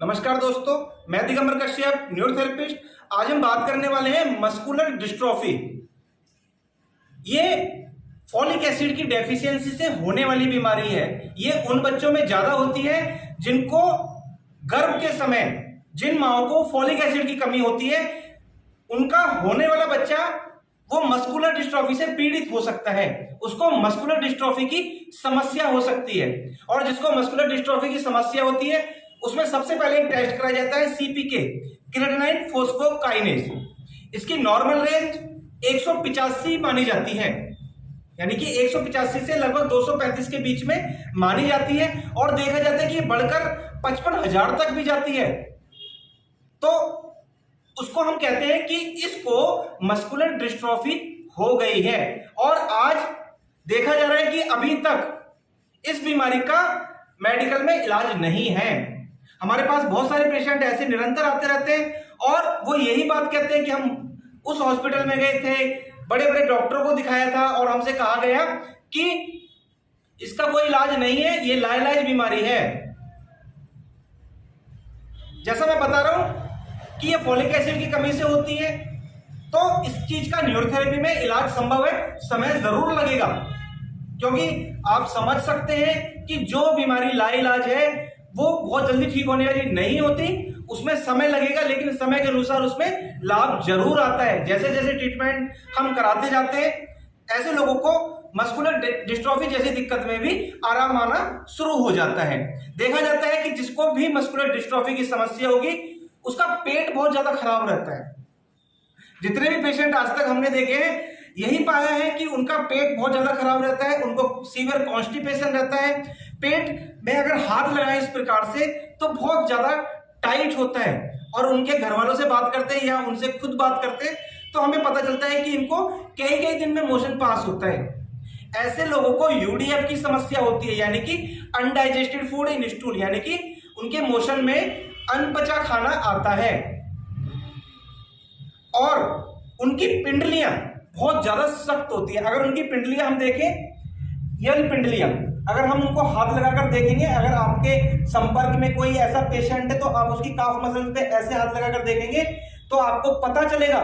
नमस्कार दोस्तों, मैं दिगंबर कश्यप, न्यूरोथेरेपिस्ट। आज हम बात करने वाले हैं मस्कुलर डिस्ट्रॉफी। ये फॉलिक एसिड की डेफिशिएंसी से होने वाली बीमारी है। ये उन बच्चों में ज्यादा होती है जिनको गर्भ के समय जिन माओं को फॉलिक एसिड की कमी होती है, उनका होने वाला बच्चा वो मस्कुलर डिस्ट्रॉफी से पीड़ित हो सकता है। उसको मस्कुलर डिस्ट्रॉफी की समस्या हो सकती है। और जिसको मस्कुलर डिस्ट्रॉफी की समस्या होती है उसमें सबसे पहले एक टेस्ट कराया जाता है सीपीके, क्रेटिनाइन फॉस्फोकाइनेज। इसकी नॉर्मल रेंज 185 मानी जाती है, यानी कि 185 से लगभग 235 के बीच में मानी जाती है। और देखा जाता है कि बढ़कर 55,000 तक भी जाती है। तो उसको हम कहते हैं कि इसको मस्कुलर डिस्ट्रॉफी हो गई है। और आज देखा जा रहा है कि अभी तक इस बीमारी का मेडिकल में इलाज नहीं है। हमारे पास बहुत सारे पेशेंट ऐसे निरंतर आते रहते हैं और वो यही बात कहते हैं कि हम उस हॉस्पिटल में गए थे, बड़े बड़े डॉक्टरों को दिखाया था और हमसे कहा गया कि इसका कोई इलाज नहीं है, ये लाइलाज बीमारी है। जैसा मैं बता रहा हूं कि ये फॉलिक एसिड की कमी से होती है, तो इस चीज का न्यूरोथेरेपी में इलाज संभव है। समय जरूर लगेगा, क्योंकि आप समझ सकते हैं कि जो बीमारी लाइलाज है वो बहुत जल्दी ठीक होने वाली नहीं होती, उसमें समय लगेगा, लेकिन समय के अनुसार उसमें लाभ जरूर आता है। जैसे जैसे ट्रीटमेंट हम कराते जाते हैं ऐसे लोगों को मस्कुलर डिस्ट्रॉफी जैसी दिक्कत में भी आराम आना शुरू हो जाता है। देखा जाता है कि जिसको भी मस्कुलर डिस्ट्रॉफी की समस्या होगी उसका पेट बहुत ज्यादा खराब रहता है। जितने भी पेशेंट आज तक हमने देखे हैं यही पाया है कि उनका पेट बहुत ज्यादा खराब रहता है, उनको सीवियर कॉन्स्टिपेशन रहता है। पेट में अगर हाथ लगाएं इस प्रकार से तो बहुत ज्यादा टाइट होता है। और उनके घर वालों से बात करते हैं या उनसे खुद बात करते हैं तो हमें पता चलता है कि इनको कई कई दिन में मोशन पास होता है। ऐसे लोगों को यूडीएफ की समस्या होती है, यानी कि अनडाइजेस्टेड फूड इन स्टूल, यानी कि उनके मोशन में अनपचा खाना आता है। और उनकी पिंडलियां बहुत ज्यादा सख्त होती है। अगर उनकी पिंडलियां हम देखें, ये वाली पिंडलियां अगर हम उनको हाथ लगाकर देखेंगे, अगर आपके संपर्क में कोई ऐसा पेशेंट है तो आप उसकी काफ मसल्स पे ऐसे हाथ लगाकर देखेंगे तो आपको पता चलेगा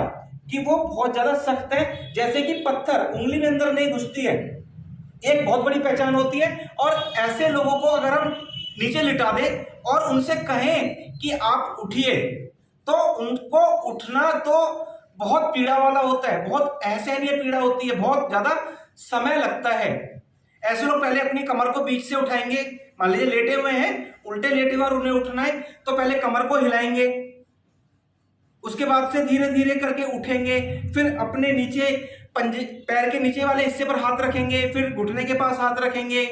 कि वो बहुत ज्यादा सख्त है, जैसे कि पत्थर उंगली में अंदर नहीं घुसती है। एक बहुत बड़ी पहचान होती है। और ऐसे लोगों को अगर हम नीचे लिटा दें और उनसे कहें कि आप उठिए तो उनको उठना तो बहुत पीड़ा वाला होता है, बहुत असहनीय पीड़ा होती है, बहुत ज्यादा समय लगता है। ऐसे लोग पहले अपनी कमर को बीच से उठाएंगे, मान लीजिए लेटे हुए हैं, उल्टे लेटे हुए और उन्हें उठना है तो पहले कमर को हिलाएंगे, उसके बाद से धीरे धीरे करके उठेंगे, फिर अपने नीचे पंजे पैर के नीचे वाले हिस्से पर हाथ रखेंगे, फिर घुटने के पास हाथ रखेंगे,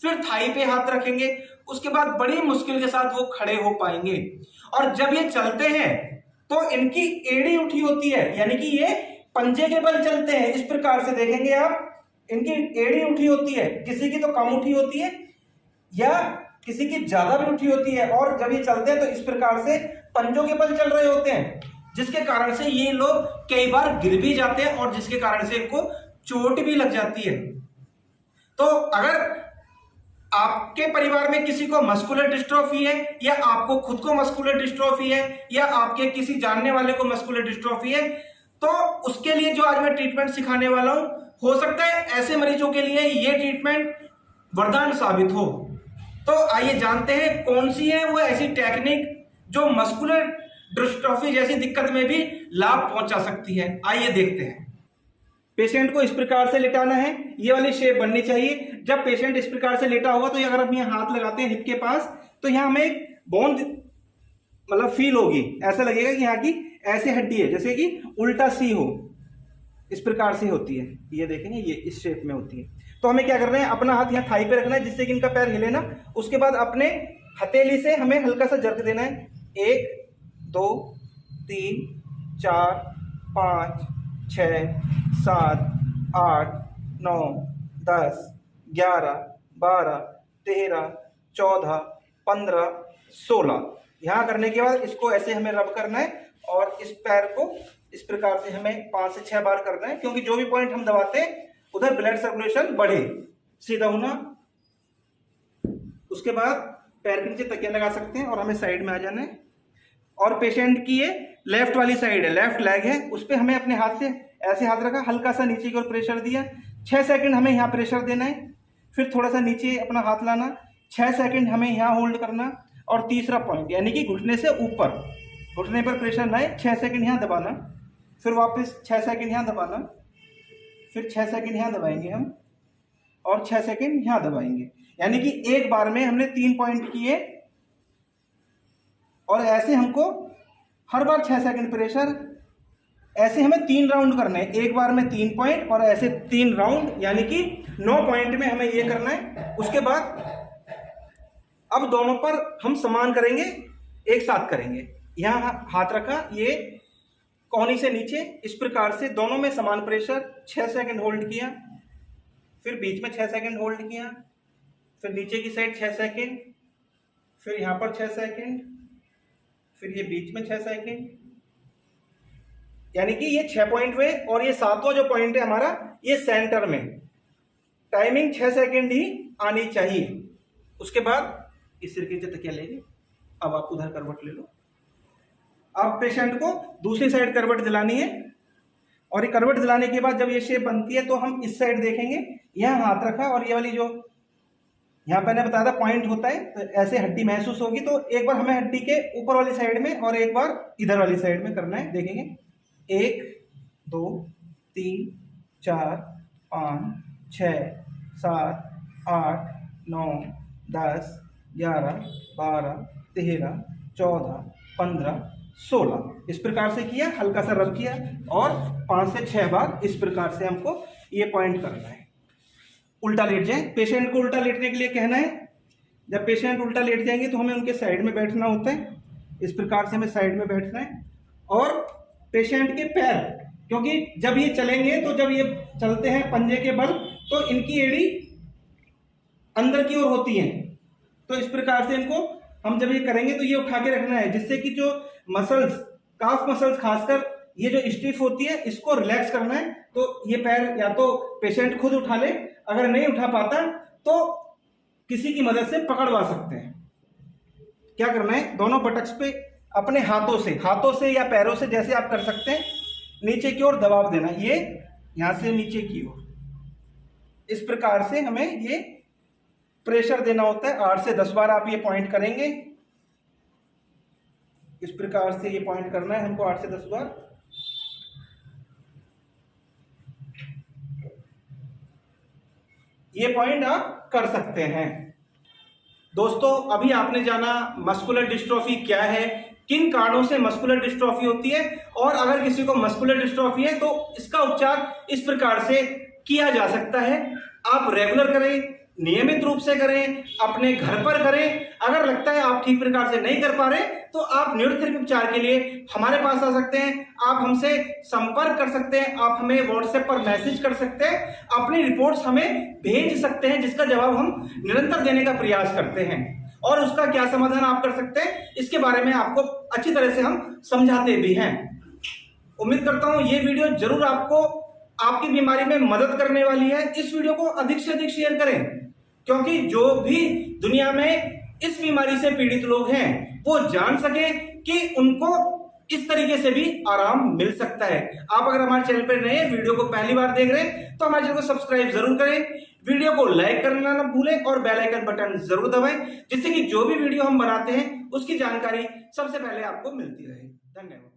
फिर थाई पे हाथ रखेंगे, उसके बाद बड़ी मुश्किल के साथ वो खड़े हो पाएंगे। और जब ये चलते हैं तो इनकी एड़ी उठी होती है, यानी कि ये पंजे के बल चलते हैं। इस प्रकार से देखेंगे आप, इनकी एड़ी उठी होती है, किसी की तो कम उठी होती है या किसी की ज्यादा भी उठी होती है। और जब ये चलते हैं तो इस प्रकार से पंजों के बल चल रहे होते हैं, जिसके कारण से ये लोग कई बार गिर भी जाते हैं और जिसके कारण से इनको चोट भी लग जाती है। तो अगर आपके परिवार में किसी को मस्कुलर डिस्ट्रॉफी है, या आपको खुद को मस्कुलर डिस्ट्रॉफी है, या आपके किसी जानने वाले को मस्कुलर डिस्ट्रॉफी है, तो उसके लिए जो आज मैं ट्रीटमेंट सिखाने वाला हूं, हो सकता है ऐसे मरीजों के लिए ये ट्रीटमेंट वरदान साबित हो। तो आइए जानते हैं कौन सी है वो ऐसी टेक्निक जो मस्कुलर डिस्ट्रॉफी जैसी दिक्कत में भी लाभ पहुंचा सकती है। आइए देखते हैं। पेशेंट को इस प्रकार से लेटाना है, ये वाली शेप बननी चाहिए। जब पेशेंट इस प्रकार से लेटा होगा तो अगर हम यहाँ हाथ लगाते हैं हिप के पास तो यहाँ हमें एक बोन मतलब फील होगी, ऐसा लगेगा कि यहाँ की ऐसे हड्डी है, जैसे कि उल्टा सी हो, इस प्रकार से होती है। ये देखेंगे, ये इस शेप में होती है। तो हमें क्या करना है, अपना हाथ यहाँ थाई पे रखना है जिससे कि इनका पैर हिले ना। उसके बाद अपने हथेली से हमें हल्का सा जर्क देना है। 1 2 3 4 5 6 7 8 9 10 11 12 13 14 15 16। यहाँ करने के बाद इसको ऐसे हमें रब करना है और इस पैर को इस प्रकार से हमें 5 से 6 बार करना है, क्योंकि जो भी पॉइंट हम दबाते हैं उधर ब्लड सर्कुलेशन बढ़े, सीधा होना। उसके बाद पैर के नीचे तकिया लगा सकते हैं और हमें साइड में आ जाना है। और पेशेंट की ये लेफ्ट वाली साइड है, लेफ्ट लेग है, उस पर हमें अपने हाथ से ऐसे हाथ रखा, हल्का सा नीचे की ओर प्रेशर दिया, 6 सेकंड हमें यहाँ प्रेशर देना है, फिर थोड़ा सा नीचे अपना हाथ लाना, 6 सेकंड हमें यहाँ होल्ड करना, और तीसरा पॉइंट यानी कि घुटने से ऊपर, घुटने पर प्रेशर लाए, 6 सेकंड यहाँ दबाना, फिर वापस 6 सेकंड यहाँ दबाना, फिर 6 सेकंड यहाँ दबाएंगे हम, और 6 सेकंड यहाँ दबाएंगे। यानी कि एक बार में हमने 3 पॉइंट किए, और ऐसे हमको हर बार 6 सेकंड प्रेशर, ऐसे हमें 3 राउंड करने हैं, एक बार में 3 पॉइंट और ऐसे 3 राउंड, यानी कि 9 पॉइंट में हमें ये करना है। उसके बाद अब दोनों पर हम समान करेंगे, एक साथ करेंगे। यहाँ हाथ रखा, ये कोहनी से नीचे, इस प्रकार से दोनों में समान प्रेशर, 6 सेकंड होल्ड किया, फिर बीच में 6 सेकंड होल्ड किया, फिर नीचे की साइड 6 सेकंड, फिर यहाँ पर 6 सेकंड, फिर ये बीच में 6 सेकंड, यानी कि ये 6 पॉइंट हुए। और ये 7वां जो पॉइंट है हमारा, ये सेंटर में, टाइमिंग 6 सेकंड ही आनी चाहिए। उसके बाद इस सिर के नीचे तकिया लेंगे, अब आप उधर करवट ले लो। अब पेशेंट को दूसरी साइड करवट दिलानी है, और ये करवट दिलाने के बाद जब ये शेप बनती है तो हम इस साइड देखेंगे, यहाँ हाथ रखा, और ये वाली जो यहाँ पे मैंने बताया था पॉइंट होता है, तो ऐसे हड्डी महसूस होगी, तो एक बार हमें हड्डी के ऊपर वाली साइड में और एक बार इधर वाली साइड में करना है। देखेंगे 1 2 3 4 5 6 7 8 9 10 11 12 13 14 15 16, इस प्रकार से किया, हल्का सा रब किया, और 5 से 6 बार इस प्रकार से हमको ये पॉइंट करना है। उल्टा लेट जाए, पेशेंट को उल्टा लेटने के लिए कहना है। जब पेशेंट उल्टा लेट जाएंगे तो हमें उनके साइड में बैठना होता है, इस प्रकार से हमें साइड में बैठना है। और पेशेंट के पैर, क्योंकि जब ये चलेंगे तो जब ये चलते हैं पंजे के बल, तो इनकी एड़ी अंदर की ओर होती है, तो इस प्रकार से इनको हम जब ये करेंगे तो ये उठा के रखना है, जिससे कि जो मसल्स, काफ मसल्स खासकर ये जो स्टिफ होती है, इसको रिलैक्स करना है। तो ये पैर या तो पेशेंट खुद उठा ले, अगर नहीं उठा पाता तो किसी की मदद से पकड़वा सकते हैं। क्या करना है, दोनों बटक्स पे अपने हाथों से या पैरों से, जैसे आप कर सकते हैं, नीचे की ओर दबाव देना, ये यहां से नीचे की ओर, इस प्रकार से हमें ये प्रेशर देना होता है। 8 से 10 बार आप ये पॉइंट करेंगे, इस प्रकार से ये पॉइंट करना है हमको 8 से 10 बार। ये पॉइंट आप कर सकते हैं। दोस्तों, अभी आपने जाना मस्कुलर डिस्ट्रोफी क्या है, किन कारणों से मस्कुलर डिस्ट्रोफी होती है, और अगर किसी को मस्कुलर डिस्ट्रोफी है तो इसका उपचार इस प्रकार से किया जा सकता है। आप रेगुलर करें, नियमित रूप से करें, अपने घर पर करें। अगर लगता है आप ठीक प्रकार से नहीं कर पा रहे तो आप न्यूरोथेरेपी उपचार के लिए हमारे पास आ सकते हैं, आप हमसे संपर्क कर सकते हैं, आप हमें व्हाट्सएप पर मैसेज कर सकते हैं, अपनी रिपोर्ट्स हमें भेज सकते हैं, जिसका जवाब हम निरंतर देने का प्रयास करते हैं, और उसका क्या समाधान आप कर सकते हैं इसके बारे में आपको अच्छी तरह से हम समझाते भी हैं। उम्मीद करता हूं ये वीडियो जरूर आपको आपकी बीमारी में मदद करने वाली है। इस वीडियो को अधिक से अधिक शेयर करें, क्योंकि जो भी दुनिया में इस बीमारी से पीड़ित लोग हैं वो जान सके कि उनको इस तरीके से भी आराम मिल सकता है। आप अगर हमारे चैनल पर नए हैं, वीडियो को पहली बार देख रहे हैं, तो हमारे चैनल को सब्सक्राइब जरूर करें, वीडियो को लाइक करना ना भूलें, और बेल आइकन बटन जरूर दबाएं, जिससे कि जो भी वीडियो हम बनाते हैं उसकी जानकारी सबसे पहले आपको मिलती रहे। धन्यवाद।